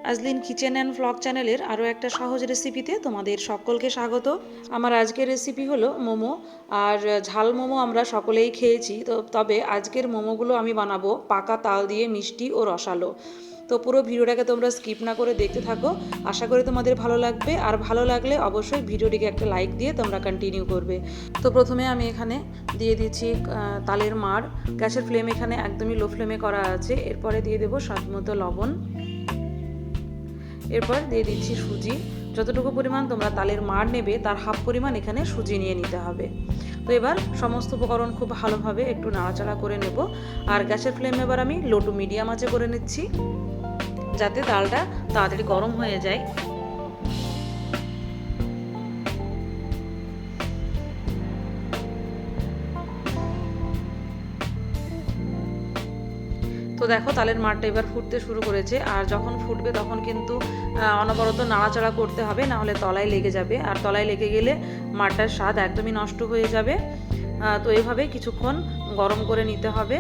Azlin kitchen and vlog চ্যানেলের আরও একটা সহজ রেসিপিতে তোমাদের সকলকে স্বাগত। আমার আজকের রেসিপি হলো মোমো। আর ঝাল মোমো আমরা সকলেই খেয়েছি, তবে আজকের মোমোগুলো আমি বানাবো পাকা তাল দিয়ে মিষ্টি ও রসালো। তো পুরো ভিডিওটাকে তোমরা স্কিপ না করে দেখতে থাকো, আশা করি তোমাদের ভালো লাগবে। আর ভালো লাগলে অবশ্যই ভিডিওটিকে একটা লাইক দিয়ে তোমরা কন্টিনিউ করবে। তো প্রথমে আমি এখানে দিয়ে দিচ্ছি তালের মাড়। গ্যাসের ফ্লেম এখানে একদমই লো ফ্লেমে করা আছে। এরপরে দিয়ে দেবো স্বাদমতো লবণ। এরপর দিয়ে দিচ্ছি সুজি। যতটুকু পরিমাণ তোমরা তালের মাড় নেবে তার হাফ পরিমাণ এখানে সুজি নিয়ে নিতে হবে। তো এবার সমস্ত উপকরণ খুব ভালোভাবে একটু নাড়াচাড়া করে নেব। আর গ্যাসের ফ্লেম এবার আমি লো টু মিডিয়াম আঁচে করে নিচ্ছি, যাতে ডালটা তাড়াতাড়ি গরম হয়ে যায়। তো দেখো তালের মাড়টা এবার ফুটতে শুরু করেছে। আর যখন ফুটবে তখন কিন্তু অনবরত নাড়াচাড়া করতে হবে, না হলে তলায় লেগে যাবে। আর তলায় লেগে গেলে মাড়টার স্বাদ একদমই নষ্ট হয়ে যাবে। তো এভাবে কিছুক্ষণ গরম করে নিতে হবে।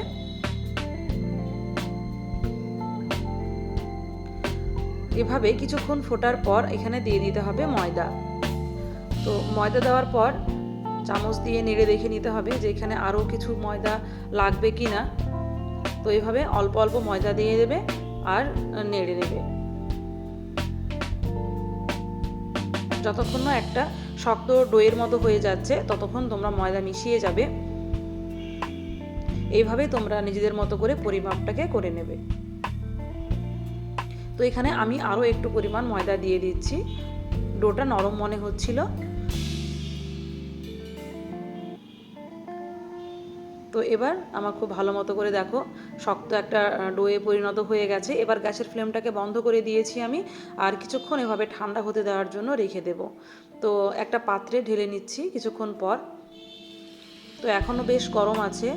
এভাবে কিছুক্ষণ ফোটার পর এখানে দিয়ে দিতে হবে ময়দা। তো ময়দা দেওয়ার পর চামচ দিয়ে নেড়ে দেখে নিতে হবে যে এখানে আরও কিছু ময়দা লাগবে কি না। তো এইভাবে অল্প অল্প ময়দা দিয়ে দেবে আর নেড়ে নেবে, যতক্ষণ না একটা শক্ত ডোয়ের মতো হয়ে যাচ্ছে ততক্ষণ তোমরা ময়দা মিশিয়ে যাবে। এইভাবে তোমরা নিজেদের মতো করে পরিমাপটাকে করে নেবে। তো এখানে আমি আরও একটু পরিমাণ ময়দা দিয়ে দিচ্ছি, ডোটা নরম মনে হচ্ছিল। তো এবার আমার খুব ভালো মতো করে দেখো শক্ত একটা ডোয়ে পরিণত হয়ে গেছে। এবার গ্যাসের ফ্লেমটাকে বন্ধ করে দিয়েছি আমি, আর কিছুক্ষণ এভাবে ঠান্ডা হতে দেওয়ার জন্য রেখে দেব। তো একটা পাত্রে ঢেলে নিচ্ছি কিছুক্ষণ পর। তো এখনও বেশ গরম আছে।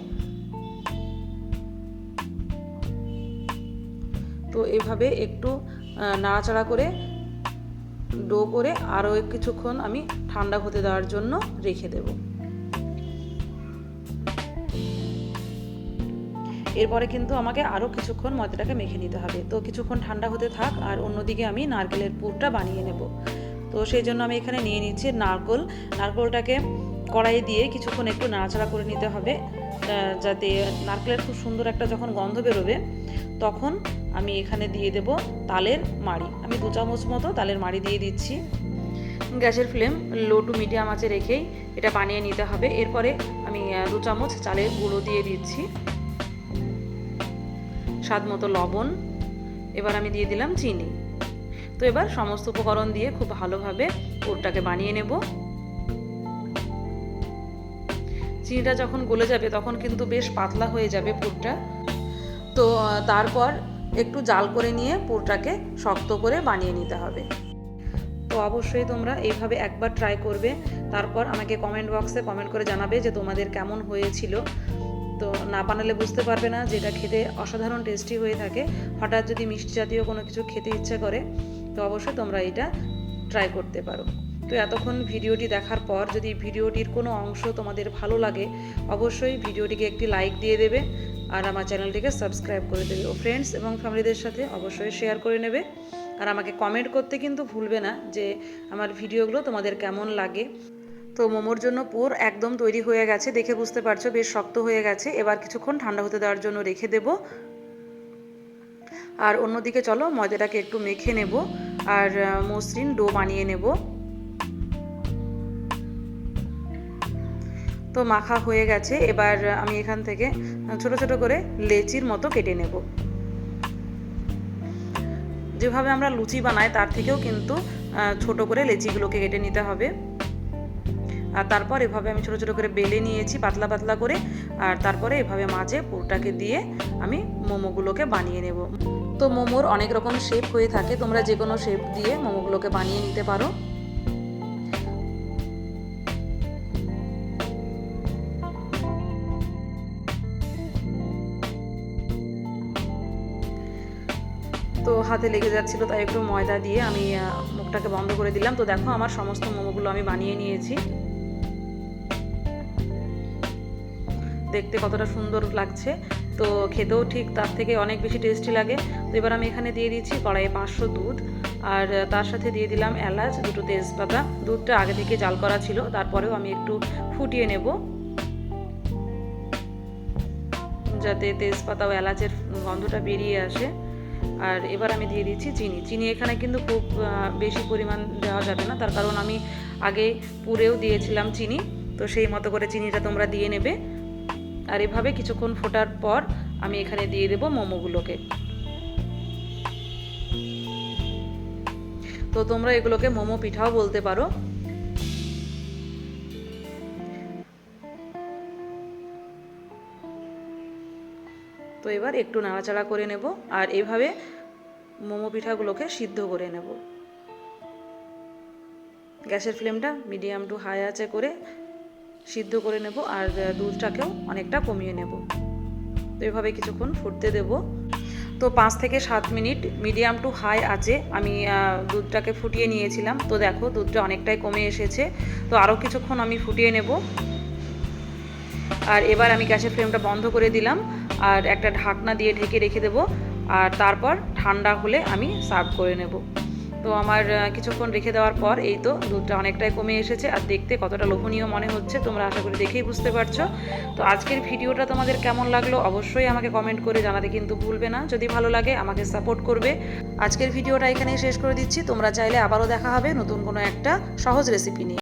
তো এভাবে একটু নাড়াচাড়া করে ডো করে আরও কিছুক্ষণ আমি ঠান্ডা হতে দেওয়ার জন্য রেখে দেব। এরপরে কিন্তু আমাকে আরও কিছুক্ষণ ময়দাটাকে মেখে নিতে হবে। তো কিছুক্ষণ ঠান্ডা হতে থাক, আর অন্যদিকে আমি নারকেলের পুরটা বানিয়ে নেব। তো সেই জন্য আমি এখানে নিয়ে নিচ্ছি নারকেলটাকে কড়াইয়ে দিয়ে কিছুক্ষণ একটু নাড়াচাড়া করে নিতে হবে, যাতে নারকেলের খুব সুন্দর একটা যখন গন্ধ বেরোবে তখন আমি এখানে দিয়ে দেব তালের মাড়ি। আমি 2 চামচ মতো তালের মাড়ি দিয়ে দিচ্ছি। গ্যাসের ফ্লেম লো টু মিডিয়াম আঁচে রেখেই এটা বানিয়ে নিতে হবে। এরপরে আমি 2 চামচ চালের গুঁড়ো দিয়ে দিচ্ছি, স্বাদ মতো লবণ। এবার আমি দিয়ে দিলাম চিনি। তো এবার সমস্ত উপকরণ দিয়ে খুব ভালোভাবে পুরটাকে বানিয়ে নেব। চিনিটা যখন গলে যাবে তখন কিন্তু বেশ পাতলা হয়ে যাবে পুরটা। তো তারপর একটু জাল করে নিয়ে পুরটাকে শক্ত করে বানিয়ে নিতে হবে। তো অবশ্যই তোমরা এইভাবে একবার ট্রাই করবে, তারপর আমাকে কমেন্ট বক্সে কমেন্ট করে জানাবে যে তোমাদের কেমন হয়েছিল। তো না বানালে বুঝতে পারবে না, যেটা খেতে অসাধারণ টেস্টি হয়ে থাকে। হঠাৎ যদি মিষ্টি জাতীয় কোনো কিছু খেতে ইচ্ছে করে তো অবশ্যই তোমরা এটা ট্রাই করতে পারো। তো এতক্ষণ ভিডিওটি দেখার পর যদি ভিডিওটির কোনো অংশ তোমাদের ভালো লাগে অবশ্যই ভিডিওটিকে একটি লাইক দিয়ে দেবে, আর আমার চ্যানেলটিকে সাবস্ক্রাইব করে দেবে। ও ফ্রেন্ডস এবং ফ্যামিলিদের সাথে অবশ্যই শেয়ার করে নেবে। আর আমাকে কমেন্ট করতে কিন্তু ভুলবে না যে আমার ভিডিওগুলো তোমাদের কেমন লাগে। তো মোমোর জন্য পুর একদম তৈরি হয়ে গেছে, দেখে বুঝতে পারছো বেশ শক্ত হয়ে গেছে। এবার কিছুক্ষণ ঠান্ডা হতে দেওয়ার জন্য রেখে দেব। আর অন্যদিকে চলো ময়দাটাকে একটু মেখে নেব আর মসৃণ ডো বানিয়ে নেব। তো মাখা হয়ে গেছে। এবার আমি এখান থেকে ছোট ছোট করে লেচির মতো কেটে নেব। যেভাবে আমরা লুচি বানাই তার থেকেও কিন্তু ছোট করে লেচিগুলোকে কেটে নিতে হবে। আর তারপর এভাবে আমি ছোট ছোট করে বেলে নিয়েছি পাতলা পাতলা করে। আর তারপরে এভাবে মাঝে পুরটাকে দিয়ে আমি মোমোগুলোকে বানিয়ে নেব। তো মোমোর অনেক রকম শেপ হয়ে থাকে, তোমরা যে কোনো শেপ দিয়ে মোমোগুলোকে বানিয়ে নিতে পারো। তো হাতে লেগে যাচ্ছিল, তাই একটু ময়দা দিয়ে আমি মুখটাকে বন্ধ করে দিলাম। তো দেখো আমার সমস্ত মোমোগুলো আমি বানিয়ে নিয়েছি। দেখতে কতটা সুন্দর লাগছে। তো খেতেও ঠিক তার থেকে অনেক বেশি টেস্টি লাগে। তো এবার আমি এখানে দিয়ে দিচ্ছি কড়াইয়ে 500 দুধ, আর তার সাথে দিয়ে দিলাম এলাচ, 2টো তেজপাতা। দুধটা আগে থেকে জাল করা ছিল, তারপরেও আমি একটু ফুটিয়ে নেব যাতে তেজপাতা ও এলাচের গন্ধটা বেরিয়ে আসে। আর এবার আমি দিয়ে দিচ্ছি চিনি। চিনি এখানে কিন্তু খুব বেশি পরিমাণ দেওয়া যাবে না, তার কারণ আমি আগে পুরেও দিয়েছিলাম চিনি, তো সেই মতো করে চিনিটা তোমরা দিয়ে নেবে। আর এভাবে কিছুক্ষণ ফোটার পর আমি এখানে দিয়ে দেব মোমোগুলোকে। তো তোমরা এগুলোকে মোমো পিঠাও বলতে পারো। তো এবার একটু নাড়াচাড়া করে নেব, আর এভাবে মোমো পিঠাগুলোকে সিদ্ধ করে নেব। গ্যাসের ফ্লেমটা মিডিয়াম টু হাই আঁচে করে সিদ্ধ করে নেব, আর দুধটাকেও অনেকটা কমিয়ে নেব। তো এভাবে কিছুক্ষণ ফুটতে দেব। তো 5 থেকে 7 মিনিট মিডিয়াম টু হাই আঁচে আমি দুধটাকে ফুটিয়ে নিয়েছিলাম। তো দেখো দুধটা অনেকটাই কমে এসেছে। তো আরও কিছুক্ষণ আমি ফুটিয়ে নেব। আর এবার আমি গ্যাসের ফ্লেমটা বন্ধ করে দিলাম, আর একটা ঢাকনা দিয়ে ঢেকে রেখে দেবো। আর তারপর ঠান্ডা হলে আমি সার্ভ করে নেব। তো আমার কিছুক্ষণ রেখে দেওয়ার পর এই তো দুধটা অনেকটাই কমে এসেছে, আর দেখতে কতটা লোভনীয় মনে হচ্ছে তোমরা আশা করি দেখেই বুঝতে পারছো। তো আজকের ভিডিওটা তোমাদের কেমন লাগলো অবশ্যই আমাকে কমেন্ট করে জানাতে কিন্তু ভুলবে না। যদি ভালো লাগে আমাকে সাপোর্ট করবে। আজকের ভিডিওটা এখানেই শেষ করে দিচ্ছি। তোমরা চাইলে আবারও দেখা হবে নতুন কোনো একটা সহজ রেসিপি নিয়ে।